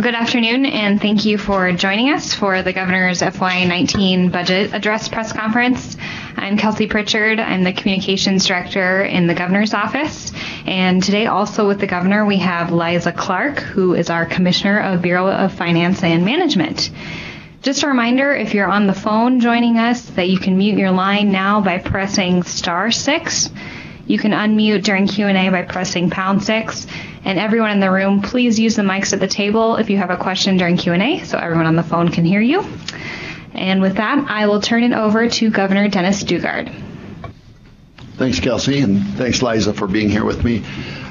good afternoon, and thank you for joining us for the Governor's FY19 Budget Address Press Conference. I'm Kelsey Pritchard. I'm the Communications Director in the Governor's Office. And today also with the Governor, we have Liza Clark, who is our Commissioner of Bureau of Finance and Management. Just a reminder, if you're on the phone joining us, that you can mute your line now by pressing *6. You can unmute during Q&A by pressing #6. And everyone in the room, please use the mics at the table if you have a question during Q&A so everyone on the phone can hear you. And with that, I will turn it over to Governor Dennis Daugaard. Thanks, Kelsey, and thanks, Liza, for being here with me.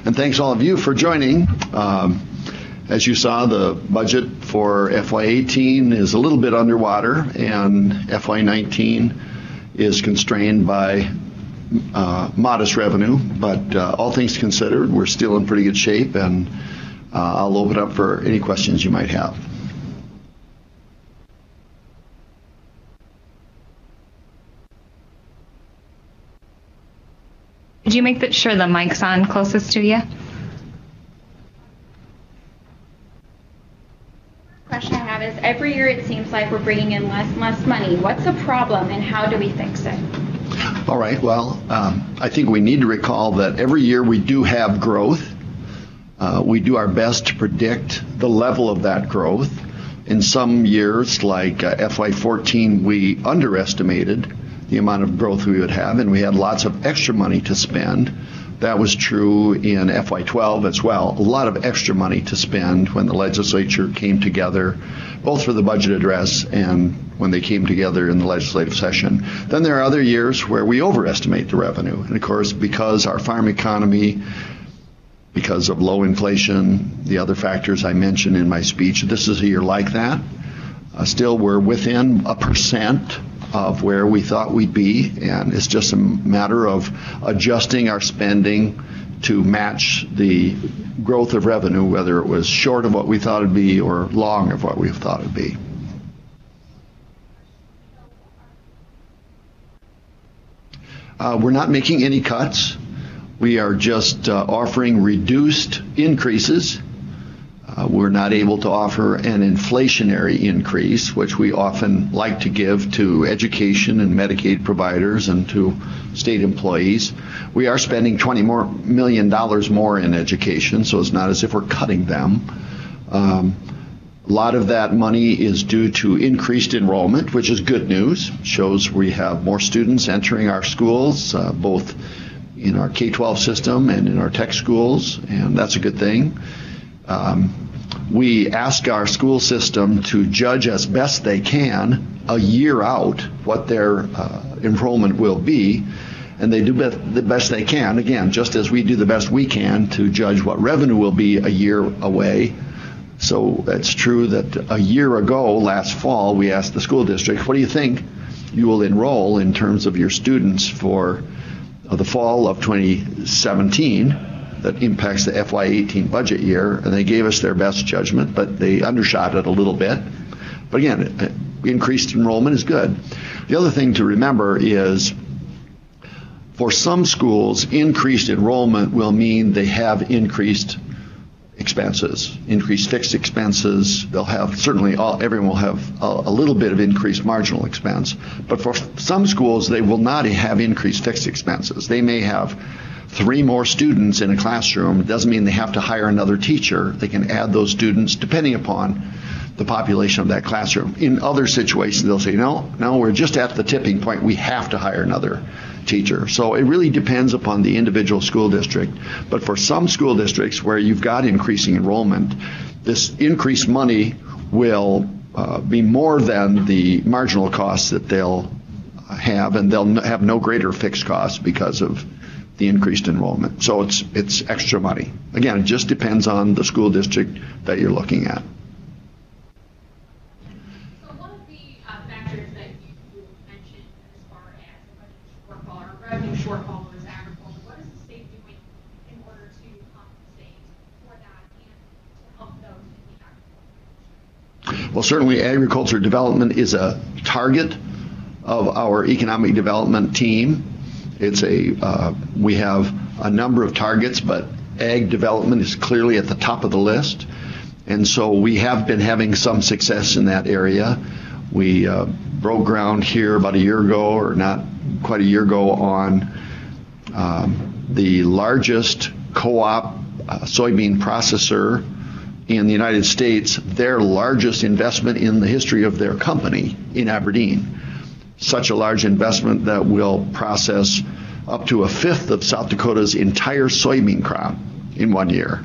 And thanks all of you for joining. As you saw, the budget for FY18 is a little bit underwater, and FY19 is constrained by modest revenue, but all things considered, we're still in pretty good shape, and I'll open up for any questions you might have. Could you make sure the mic's on closest to you? Question I have is, every year it seems like we're bringing in less and less money. What's the problem, and how do we fix it? All right, well, I think we need to recall that every year we do have growth. We do our best to predict the level of that growth. In some years, like FY14, we underestimated the amount of growth we would have, and we had lots of extra money to spend. That was true in FY12 as well. A lot of extra money to spend when the legislature came together, both for the budget address and when they came together in the legislative session. Then there are other years where we overestimate the revenue. And of course, because our farm economy, because of low inflation, the other factors I mentioned in my speech, this is a year like that. Still, we're within 1% of where we thought we'd be, and it's just a matter of adjusting our spending to match the growth of revenue, whether it was short of what we thought it'd be or long of what we thought it'd be. We're not making any cuts. We are just offering reduced increases. We're not able to offer an inflationary increase, which we often like to give to education and Medicaid providers and to state employees. We are spending $20 million more in education, so it's not as if we're cutting them. A lot of that money is due to increased enrollment, which is good news. It shows we have more students entering our schools, both in our K-12 system and in our tech schools, and that's a good thing. We ask our school system to judge as best they can a year out what their enrollment will be, and they do the best they can, again, just as we do the best we can to judge what revenue will be a year away. So it's true that a year ago, last fall, we asked the school district, what do you think you will enroll in terms of your students for the fall of 2017? That impacts the FY18 budget year, and they gave us their best judgment, but they undershot it a little bit. But again, increased enrollment is good. The other thing to remember is for some schools, increased enrollment will mean they have increased expenses, increased fixed expenses. They'll have, certainly everyone will have a little bit of increased marginal expense, but for some schools, they will not have increased fixed expenses. They may have 3 more students in a classroom. It doesn't mean they have to hire another teacher. They can add those students depending upon the population of that classroom. In other situations, they'll say, no, we're just at the tipping point. We have to hire another teacher. So it really depends upon the individual school district. But for some school districts where you've got increasing enrollment, this increased money will be more than the marginal costs that they'll have, and they'll have no greater fixed costs because of the increased enrollment. So it's extra money. Again, it just depends on the school district that you're looking at. So one of the factors that you mentioned as far as the budget shortfall or revenue shortfall was agriculture. What is the state doing in order to compensate for that and to help those in the agriculture? Well, certainly agriculture development is a target of our economic development team. We have a number of targets, but ag development is clearly at the top of the list. And so we have been having some success in that area. We broke ground here about a year ago, or not quite a year ago, on the largest co-op soybean processor in the United States, their largest investment in the history of their company in Aberdeen. Such a large investment that will process up to a fifth of South Dakota's entire soybean crop in 1 year.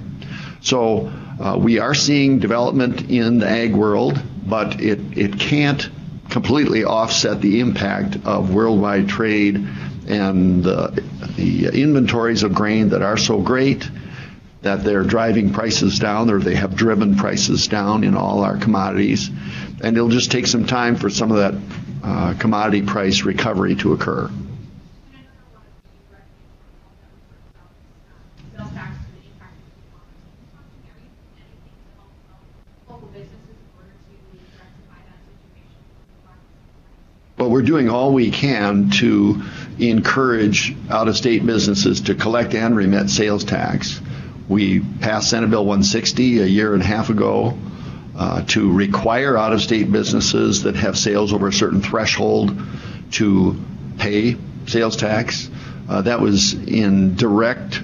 So we are seeing development in the ag world, but it can't completely offset the impact of worldwide trade and the inventories of grain that are so great that they're driving prices down, or they have driven prices down in all our commodities. And it'll just take some time for some of that commodity price recovery to occur. Well, we're doing all we can to encourage out-of-state businesses to collect and remit sales tax. We passed Senate Bill 160 a year and a half ago to require out-of-state businesses that have sales over a certain threshold to pay sales tax. That was in direct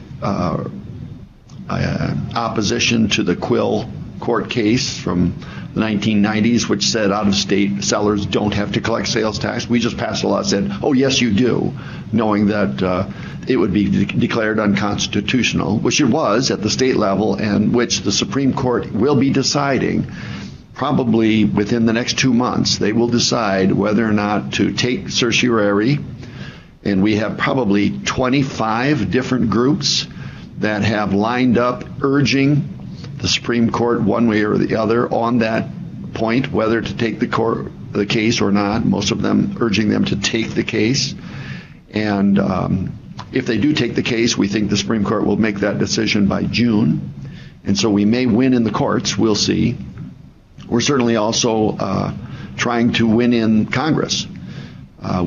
opposition to the Quill court case from the 1990s, which said out-of-state sellers don't have to collect sales tax. We just passed a law that said, oh, yes, you do, knowing that it would be declared unconstitutional, which it was at the state level, and which the Supreme Court will be deciding probably within the next 2 months. They will decide whether or not to take certiorari, and we have probably 25 different groups that have lined up urging the Supreme Court one way or the other on that point, whether to take the case or not, most of them urging them to take the case. And if they do take the case, we think the Supreme Court will make that decision by June. And so we may win in the courts. We'll see. We're certainly also trying to win in Congress.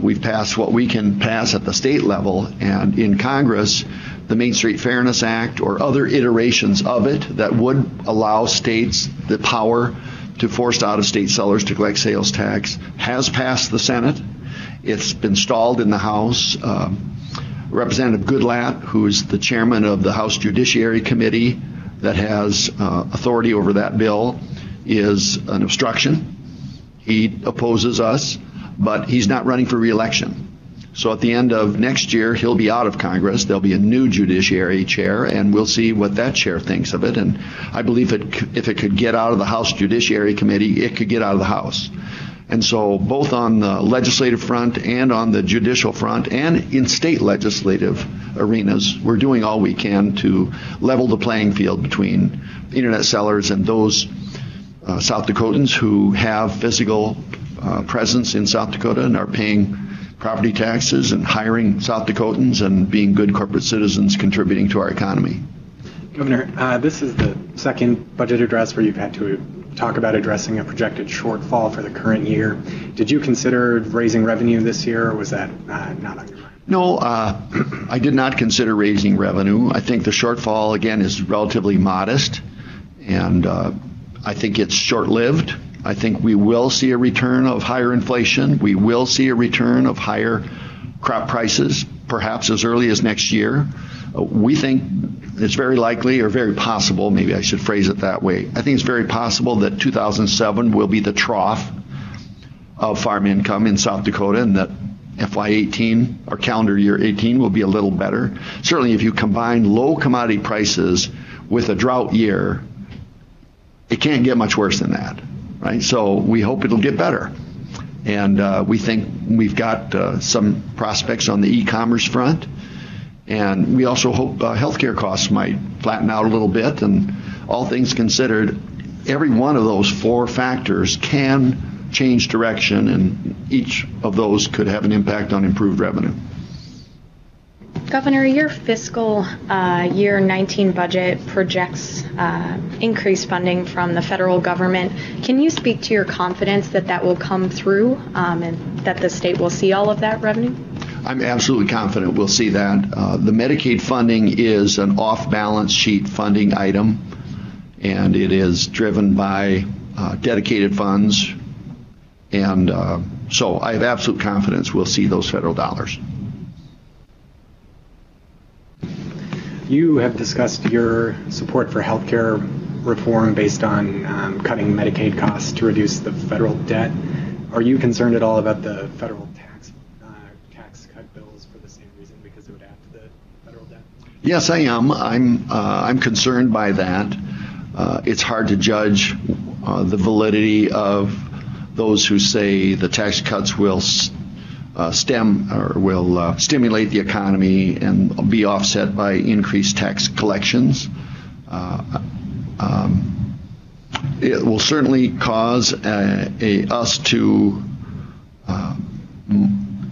We've passed what we can pass at the state level, and in Congress, the Main Street Fairness Act or other iterations of it that would allow states the power to force out-of-state sellers to collect sales tax has passed the Senate. It's been stalled in the House. Representative Goodlatte, who is the chairman of the House Judiciary Committee that has authority over that bill, is an obstruction. He opposes us, but he's not running for re-election. So at the end of next year, he'll be out of Congress. There'll be a new judiciary chair, and we'll see what that chair thinks of it. And I believe if it could get out of the House Judiciary Committee, it could get out of the House. And so both on the legislative front and on the judicial front and in state legislative arenas, we're doing all we can to level the playing field between internet sellers and those South Dakotans who have physical presence in South Dakota and are paying property taxes and hiring South Dakotans and being good corporate citizens contributing to our economy. Governor, this is the second budget address where you've had to talk about addressing a projected shortfall for the current year. Did you consider raising revenue this year, or was that not on your mind? No, I did not consider raising revenue. I think the shortfall, again, is relatively modest, and I think it's short-lived. I think we will see a return of higher inflation. We will see a return of higher crop prices, perhaps as early as next year. We think it's very likely, or very possible, maybe I should phrase it that way. I think it's very possible that 2007 will be the trough of farm income in South Dakota, and that FY18 or calendar year 18 will be a little better. Certainly if you combine low commodity prices with a drought year, it can't get much worse than that. Right? So we hope it'll get better. And we think we've got some prospects on the e-commerce front. And we also hope healthcare costs might flatten out a little bit. And all things considered, every one of those four factors can change direction, and each of those could have an impact on improved revenue. Governor, your fiscal year 19 budget projects increased funding from the federal government. Can you speak to your confidence that that will come through and that the state will see all of that revenue? I'm absolutely confident we'll see that. The Medicaid funding is an off-balance sheet funding item. and it is driven by dedicated funds. And so I have absolute confidence we'll see those federal dollars. You have discussed your support for healthcare reform based on cutting Medicaid costs to reduce the federal debt. Are you concerned at all about the federal tax cut bills for the same reason, because it would add to the federal debt? Yes, I am. I'm concerned by that. It's hard to judge the validity of those who say the tax cuts will stimulate the economy and be offset by increased tax collections. It will certainly cause it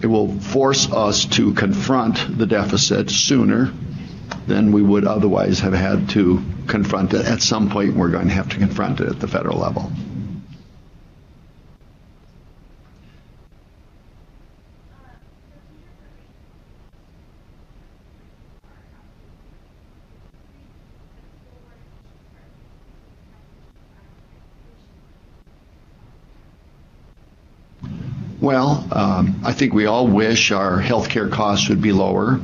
will force us to confront the deficit sooner than we would otherwise have had to confront it. At some point, we're going to have to confront it at the federal level. Well, I think we all wish our health care costs would be lower.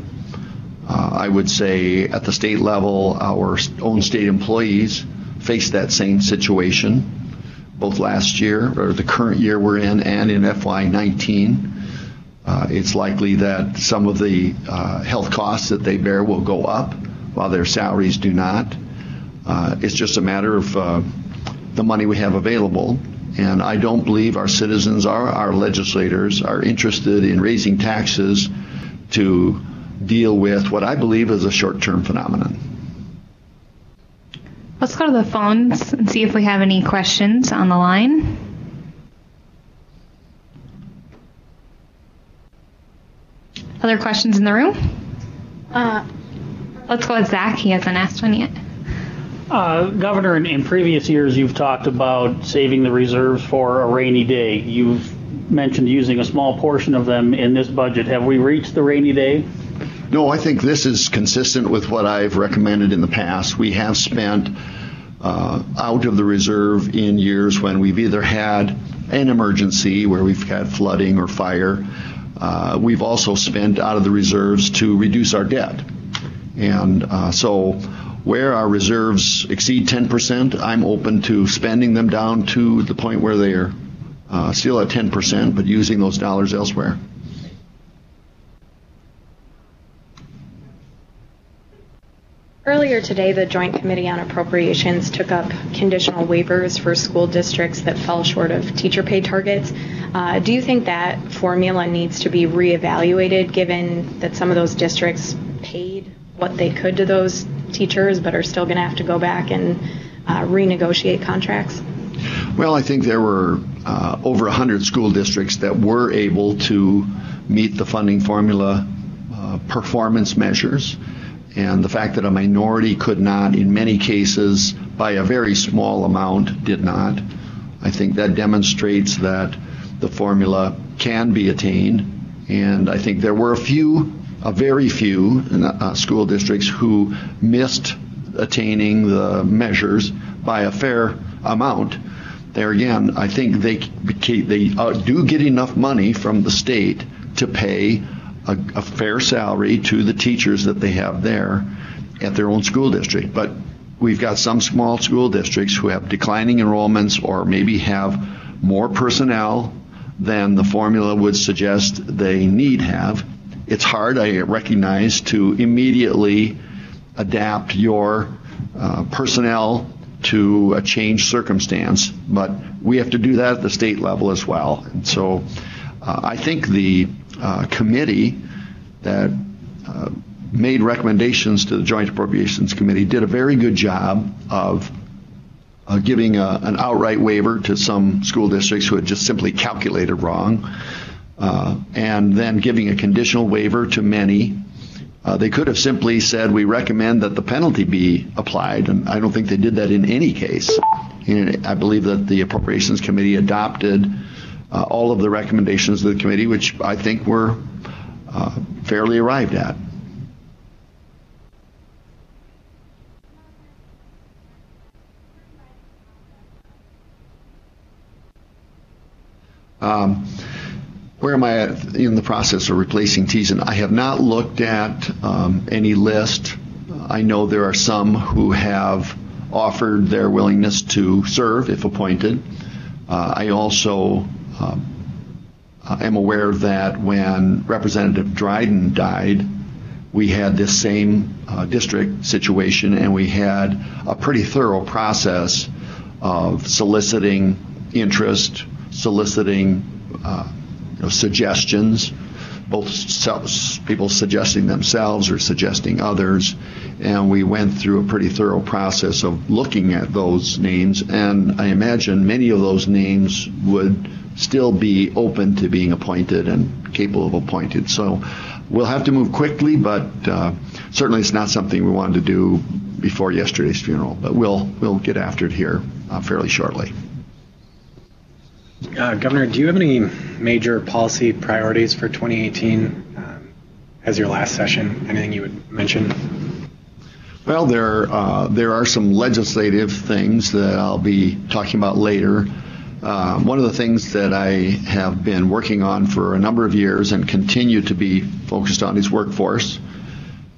I would say at the state level, our own state employees face that same situation, both last year, or the current year we're in, and in FY19. It's likely that some of the health costs that they bear will go up while their salaries do not. It's just a matter of the money we have available. And I don't believe our citizens or our legislators are interested in raising taxes to deal with what I believe is a short-term phenomenon. Let's go to the phones and see if we have any questions on the line. Other questions in the room? Let's go with Zach. He hasn't asked one yet. Governor, in previous years, you've talked about saving the reserves for a rainy day. You've mentioned using a small portion of them in this budget. Have we reached the rainy day? No, I think this is consistent with what I've recommended in the past. We have spent out of the reserve in years when we've either had an emergency where we've had flooding or fire. We've also spent out of the reserves to reduce our debt. And so where our reserves exceed 10%, I'm open to spending them down to the point where they're still at 10%, but using those dollars elsewhere. Earlier today, the Joint Committee on Appropriations took up conditional waivers for school districts that fell short of teacher pay targets. Do you think that formula needs to be reevaluated, given that some of those districts paid what they could to those teachers but are still going to have to go back and renegotiate contracts? Well, I think there were over 100 school districts that were able to meet the funding formula performance measures. And the fact that a minority could not, in many cases, by a very small amount, did not, I think that demonstrates that the formula can be attained. And I think there were very few school districts who missed attaining the measures by a fair amount. There again, I think they do get enough money from the state to pay a fair salary to the teachers that they have there at their own school district. But we've got some small school districts who have declining enrollments or maybe have more personnel than the formula would suggest they need have. It's hard, I recognize, to immediately adapt your personnel to a changed circumstance, but we have to do that at the state level as well. And so I think the committee that made recommendations to the Joint Appropriations Committee did a very good job of giving an outright waiver to some school districts who had just simply calculated wrong, and then giving a conditional waiver to many. They could have simply said, we recommend that the penalty be applied, and I don't think they did that in any case. And I believe that the Appropriations Committee adopted all of the recommendations of the committee, which I think were fairly arrived at. Where am I at in the process of replacing Teason? I have not looked at any list. I know there are some who have offered their willingness to serve if appointed. I also am aware that when Representative Dryden died, we had this same district situation, and we had a pretty thorough process of soliciting interest, soliciting suggestions, both people suggesting themselves or suggesting others, and we went through a pretty thorough process of looking at those names, and I imagine many of those names would still be open to being appointed and capable of appointed. So we'll have to move quickly, but certainly it's not something we wanted to do before yesterday's funeral, but we'll get after it here fairly shortly. Governor, do you have any major policy priorities for 2018 as your last session? Anything you would mention? Well, there are some legislative things that I'll be talking about later. One of the things that I have been working on for a number of years and continue to be focused on is workforce.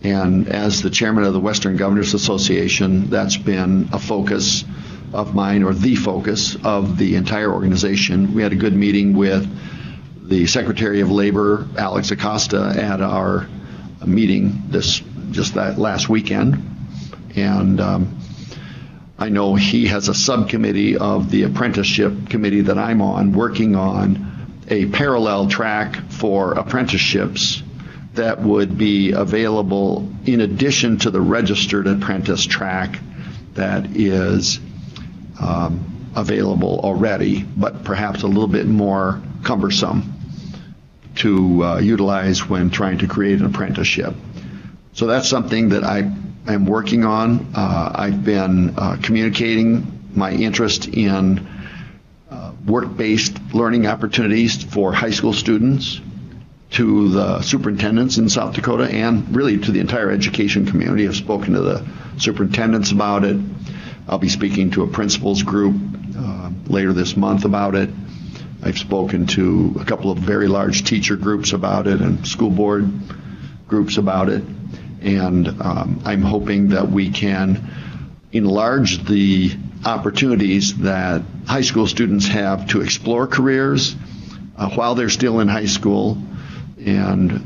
And as the chairman of the Western Governors Association, that's been a focus of mine, or the focus of the entire organization. We had a good meeting with the Secretary of Labor, Alex Acosta, at our meeting that last weekend. And I know he has a subcommittee of the apprenticeship committee that I'm on, working on a parallel track for apprenticeships that would be available in addition to the registered apprentice track that is available already, but perhaps a little bit more cumbersome to utilize when trying to create an apprenticeship. So that's something that I am working on. I've been communicating my interest in work-based learning opportunities for high school students to the superintendents in South Dakota and really to the entire education community. I've spoken to the superintendents about it. I'll be speaking to a principals group later this month about it. I've spoken to a couple of very large teacher groups about it and school board groups about it. And I'm hoping that we can enlarge the opportunities that high school students have to explore careers while they're still in high school, and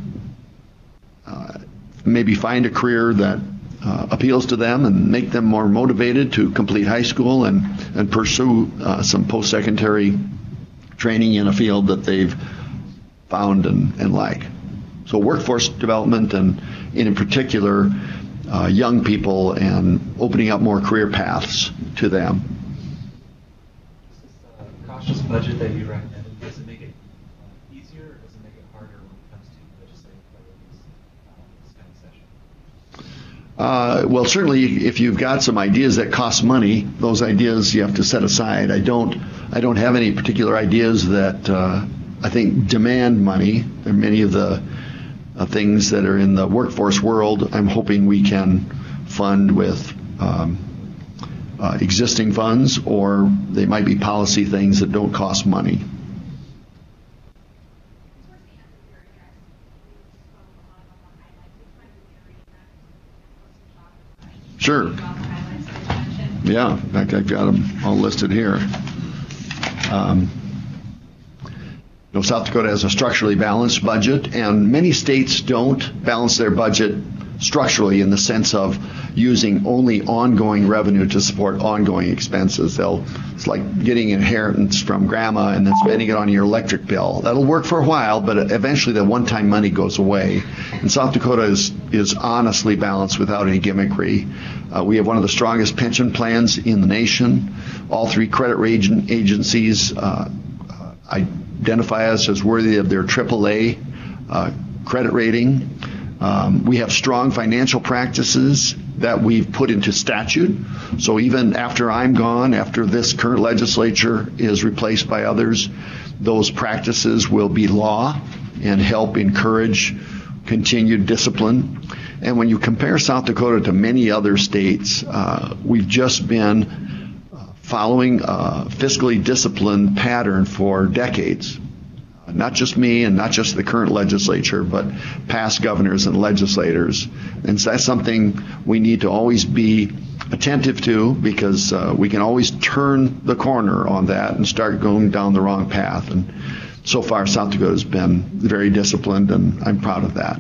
maybe find a career that appeals to them and make them more motivated to complete high school and pursue some post-secondary training in a field that they've found and like. So workforce development and in particular young people and opening up more career paths to them. Is this a cautious budget that you recommended? Does it make it easier or does it make it harder when it comes to legislative priorities this kind of session? Well, certainly, if you've got some ideas that cost money, those ideas you have to set aside. I don't have any particular ideas that I think demand money. There are many of the things that are in the workforce world I'm hoping we can fund with existing funds, or they might be policy things that don't cost money. Sure. Yeah, in fact, I've got them all listed here. South Dakota has a structurally balanced budget, and many states don't balance their budget structurally in the sense of using only ongoing revenue to support ongoing expenses. It's like getting inheritance from grandma and then spending it on your electric bill. That'll work for a while, but eventually the one-time money goes away. And South Dakota is honestly balanced without any gimmickry. We have one of the strongest pension plans in the nation. All three credit rating agencies identify us as worthy of their AAA credit rating. We have strong financial practices that we've put into statute. So even after I'm gone, after this current legislature is replaced by others, those practices will be law and help encourage continued discipline. And when you compare South Dakota to many other states, we've just been following a fiscally disciplined pattern for decades. not just me and not just the current legislature, but past governors and legislators. And so that's something we need to always be attentive to, because we can always turn the corner on that and start going down the wrong path. And so far, South Dakota has been very disciplined, and I'm proud of that.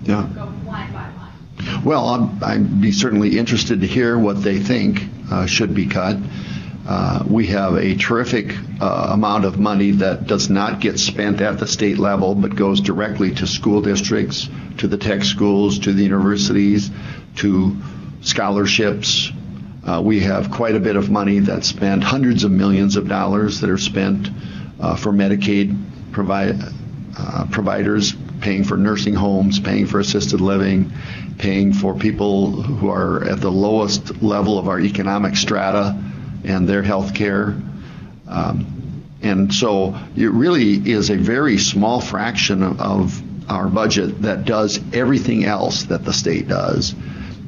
Yeah. Well, I'd be certainly interested to hear what they think should be cut. We have a terrific amount of money that does not get spent at the state level, but goes directly to school districts, to the tech schools, to the universities, to scholarships. We have quite a bit of money that's spent, hundreds of millions of dollars that are spent for Medicaid providers, paying for nursing homes, paying for assisted living, paying for people who are at the lowest level of our economic strata and their health care. And so it really is a very small fraction of our budget that does everything else that the state does.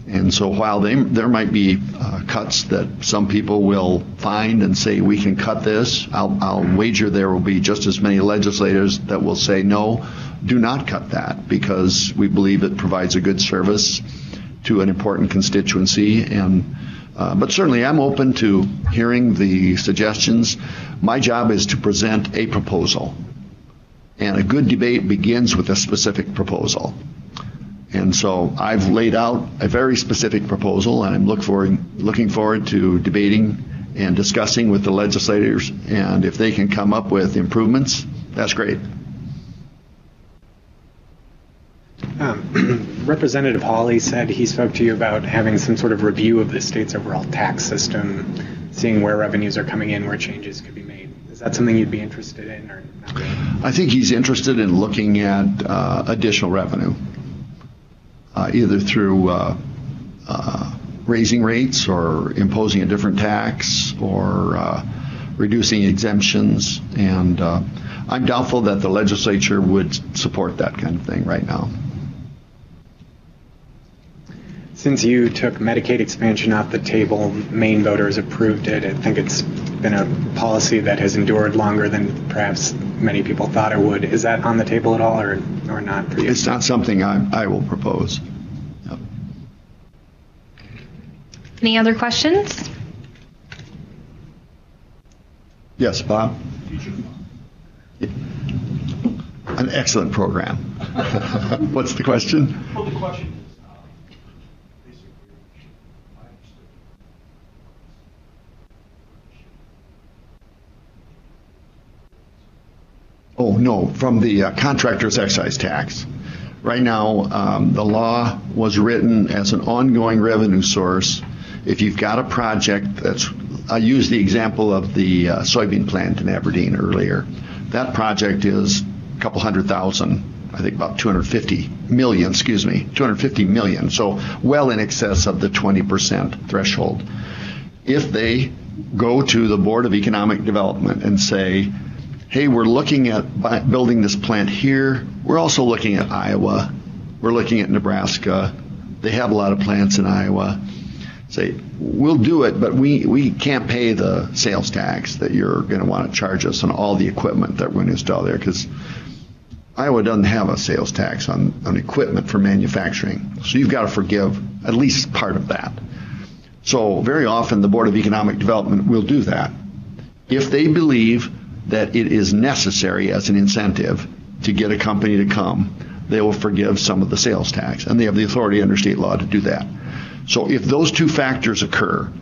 And so while there might be cuts that some people will find and say we can cut this, I'll wager there will be just as many legislators that will say no, do not cut that, because we believe it provides a good service to an important constituency. And but certainly I'm open to hearing the suggestions. My job is to present a proposal, and a good debate begins with a specific proposal. And so I've laid out a very specific proposal, and I'm looking forward to debating and discussing with the legislators. And if they can come up with improvements, that's great. Representative Hawley said he spoke to you about having some sort of review of the state's overall tax system, seeing where revenues are coming in, where changes could be made. Is that something you'd be interested in, or not really? I think he's interested in looking at additional revenue. Either through raising rates or imposing a different tax or reducing exemptions. And I'm doubtful that the legislature would support that kind of thing right now. Since you took Medicaid expansion off the table, Maine voters approved it. I think it's been a policy that has endured longer than perhaps many people thought it would. Is that on the table at all, or not for you? It's not something I will propose. Yep. Any other questions? Yes, Bob? An excellent program. What's the question? Well, the question is, Oh, no, from the contractors' excise tax. Right now, the law was written as an ongoing revenue source. If you've got a project I used the example of the soybean plant in Aberdeen earlier. That project is a couple $100,000, I think about 250 million, so well in excess of the 20% threshold. If they go to the Board of Economic Development and say, hey, we're looking at building this plant here. We're also looking at Iowa. We're looking at Nebraska. They have a lot of plants in Iowa. Say, we'll do it, but we can't pay the sales tax that you're going to want to charge us on all the equipment that we're going to install there, because Iowa doesn't have a sales tax on equipment for manufacturing. So you've got to forgive at least part of that. So very often the Board of Economic Development will do that. If they believe that it is necessary as an incentive to get a company to come, they will forgive some of the sales tax, and they have the authority under state law to do that. So if those two factors occur,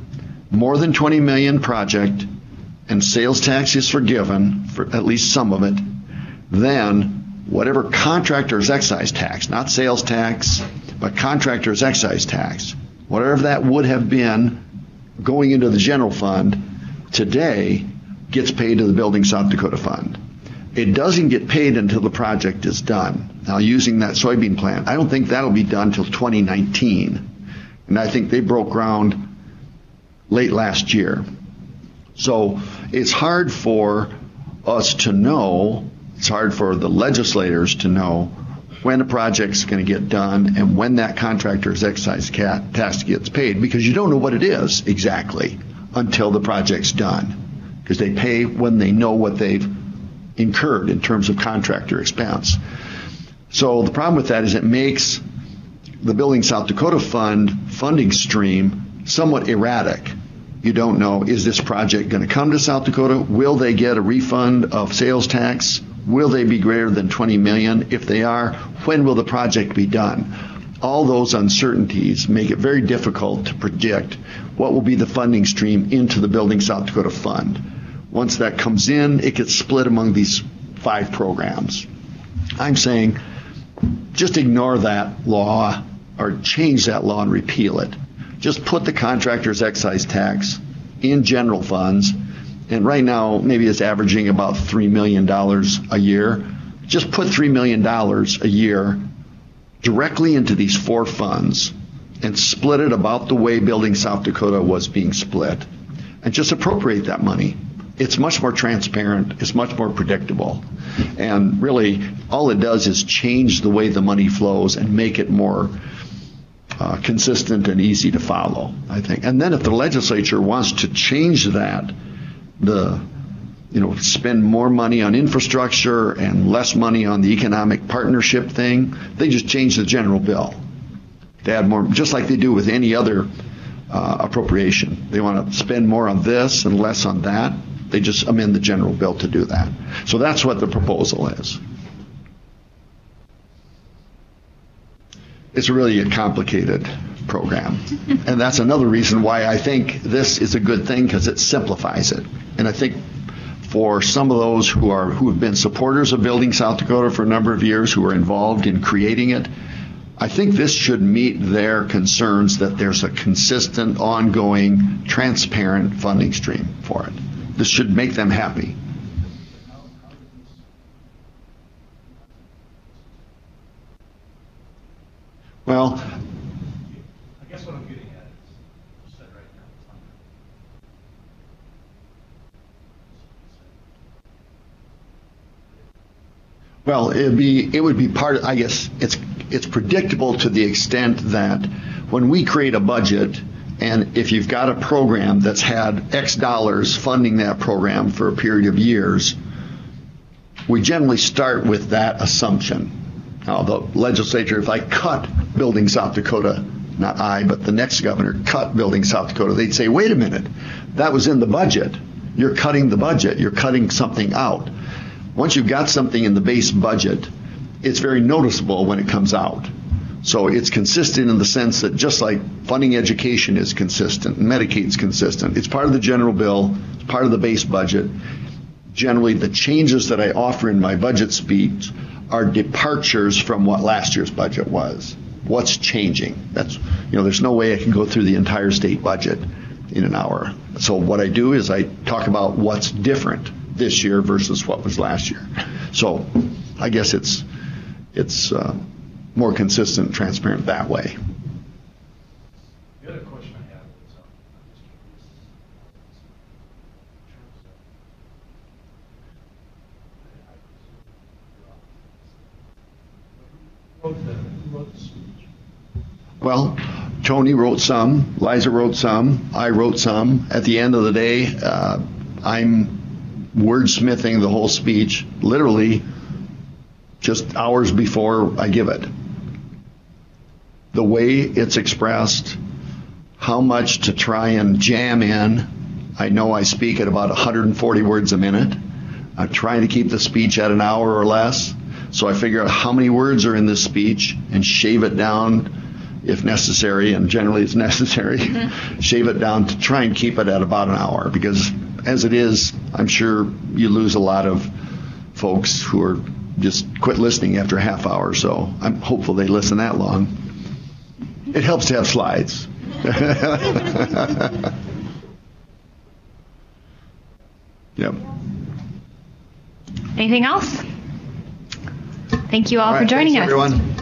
more than 20 million project and sales tax is forgiven for at least some of it, then whatever contractor's excise tax, not sales tax, but contractor's excise tax, whatever that would have been going into the general fund today, gets paid to the Building South Dakota Fund. It doesn't get paid until the project is done. Now, using that soybean plant, I don't think that'll be done till 2019. And I think they broke ground late last year. So it's hard for us to know, it's hard for the legislators to know when a project's going to get done and when that contractor's excise tax gets paid, because you don't know what it is exactly until the project's done, because they pay when they know what they've incurred in terms of contractor expense. So the problem with that is it makes the Building South Dakota Fund funding stream somewhat erratic. You don't know, is this project going to come to South Dakota? Will they get a refund of sales tax? Will they be greater than 20 million? If they are, when will the project be done? All those uncertainties make it very difficult to predict what will be the funding stream into the Building South Dakota Fund. Once that comes in, it gets split among these 5 programs. I'm saying just ignore that law or change that law and repeal it. Just put the contractor's excise tax in general funds, and right now maybe it's averaging about $3 million a year. Just put $3 million a year directly into these 4 funds and split it about the way Building South Dakota was being split, and just appropriate that money. It's much more transparent, it's much more predictable, and really all it does is change the way the money flows and make it more consistent and easy to follow, I think. And then if the legislature wants to change that, spend more money on infrastructure and less money on the economic partnership thing, they just change the general bill. They add more, just like they do with any other appropriation. They want to spend more on this and less on that. They just amend the general bill to do that. So that's what the proposal is. It's really a complicated program. And that's another reason why I think this is a good thing, because it simplifies it. And I think for some of those who have been supporters of Building South Dakota for a number of years, who are involved in creating it, I think this should meet their concerns that there's a consistent, ongoing, transparent funding stream for it. This should make them happy. Well, I guess what I'm getting at is, you said right now it's under. well, it would be part of, I guess it's predictable to the extent that when we create a budget, and if you've got a program that's had X dollars funding that program for a period of years, we generally start with that assumption. Now, the legislature, if I cut Building South Dakota, not I, but the next governor cut Building South Dakota, they'd say, wait a minute, that was in the budget. You're cutting the budget. You're cutting something out. Once you've got something in the base budget, it's very noticeable when it comes out. So it's consistent in the sense that just like funding education is consistent, Medicaid's consistent, it's part of the general bill, it's part of the base budget. Generally, the changes that I offer in my budget speech are departures from what last year's budget was. What's changing? That's, there's no way I can go through the entire state budget in an hour. So what I do is I talk about what's different this year versus what was last year. So I guess it's more consistent and transparent that way. The other question I have is, I'm just curious. Who wrote the speech? Well, Tony wrote some, Liza wrote some, I wrote some. At the end of the day, I'm wordsmithing the whole speech, literally just hours before I give it. The way it's expressed, how much to try and jam in. I know I speak at about 140 words a minute. I'm trying to keep the speech at an hour or less. So I figure out how many words are in this speech and shave it down if necessary, and generally it's necessary, shave it down to try and keep it at about an hour, because as it is, I'm sure you lose a lot of folks who are just quit listening after a half hour, so I'm hopeful they listen that long. It helps to have slides. Yep. Anything else? Thank you all for right, joining thanks, us. everyone.